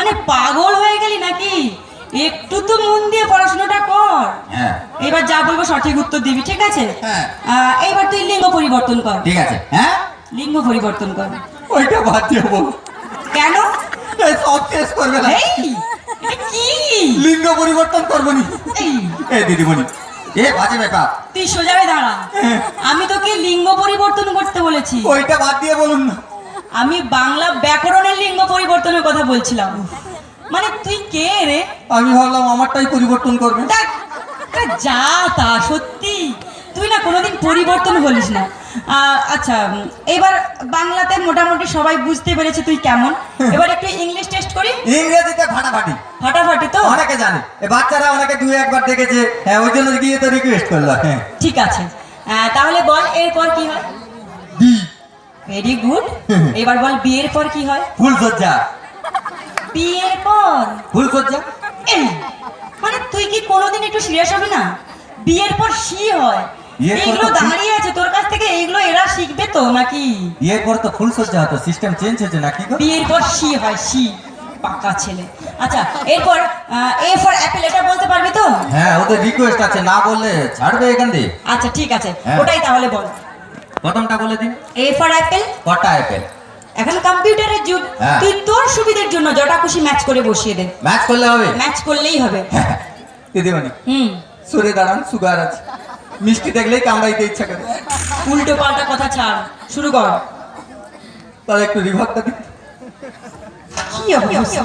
মানে পাগল হয়ে গেলি নাকি? একটু তো মন দিয়ে পড়াশোনাটা কর। হ্যাঁ এবার যা বলবো সঠিক উত্তর দিবি, ঠিক আছে? হ্যাঁ এইবার তুই লিঙ্গ পরিবর্তন কর। ঠিক আছে। হ্যাঁ লিঙ্গ পরিবর্তন কর। ওইটা বাদ দিয়ে বল। কেন? এই সব শেষ করবে না। এই এটা কি? লিঙ্গ পরিবর্তন করবো নি। এই এই দিদিমণি এ বাজে ব্যাপার। তুই সোজা হয়ে দাঁড়া। আমি তোকে লিঙ্গ পরিবর্তন করতে বলেছি। ওইটা বাদ দিয়ে বলুন না। আমি বাংলা ব্যাকরণের লিঙ্গ পরিবর্তনের কথা বলছিলাম। মানে তুই কে রে? আমি ভাবলাম আমারটাই পরিবর্তন করবে। তা যা তা সত্যি তুই না কোনোদিন পরিবর্তন হলিস না। আচ্ছা, এবার বাংলাতে মোটামুটি সবাই বুঝতে পেরেছে তুই কেমন। এবার একটু ইংলিশ টেস্ট করি। ইংরেজিতে ফাটাফাটি ফাটাফাটি তো অনেকে জানে, বাচ্চারা অনেকে দুই একবার দেখেছে। হ্যাঁ ওই জন্য গিয়ে তো রিকোয়েস্ট করলো। হ্যাঁ ঠিক আছে, তাহলে বল এরপর কি হয়? বি। Very good. এবার বল বিয়ের পর কি হয়? ফুলসজ্জা। বিয়ের পর ফুলসজ্জা এই, মানে তুই কি কোনোদিন একটু সিরিয়াস হবি না? বিয়ের পর সি হয়, বিয়ের পর এইগুলো তো দাঁড়িয়ে আছে তোর কাছ থেকে, এইগুলো এরা শিখবে তো নাকি? বিয়ের পর তো ফুলসজ্জা হতো, সিস্টেম চেঞ্জ হয়েছে নাকি গো? বিয়ের পর সি হয়, সি। পাকা ছেলে। আচ্ছা, এরপর এ ফর অ্যাপেল, এটা বলতে পারবি তো? হ্যাঁ ওদের রিকোয়েস্ট আছে, না বললে ছাড়বে এখান দিয়ে। আচ্ছা ঠিক আছে, হ্যাঁ। ওটাই তাহলে বল। প্রথমটা বলে দিন। A for Apple. কটা অ্যাপেল? এখন কম্পিউটারের যুগ, হ্যাঁ। তুই তোর সুবিধার জন্য যটা খুশি ম্যাচ করে বসিয়ে দে। ম্যাচ করলে হবে? ম্যাচ করলেই হবে। দিদিমণি হুম, সরে দাঁড়ান, সুগার আছে। মিষ্টি দেখলেই কামড়াইতে ইচ্ছা করে। উল্টো পাল্টা কথা ছাড়, শুরু কর। তাহলে একটু রিভারটা দিন। কি অবস্থা?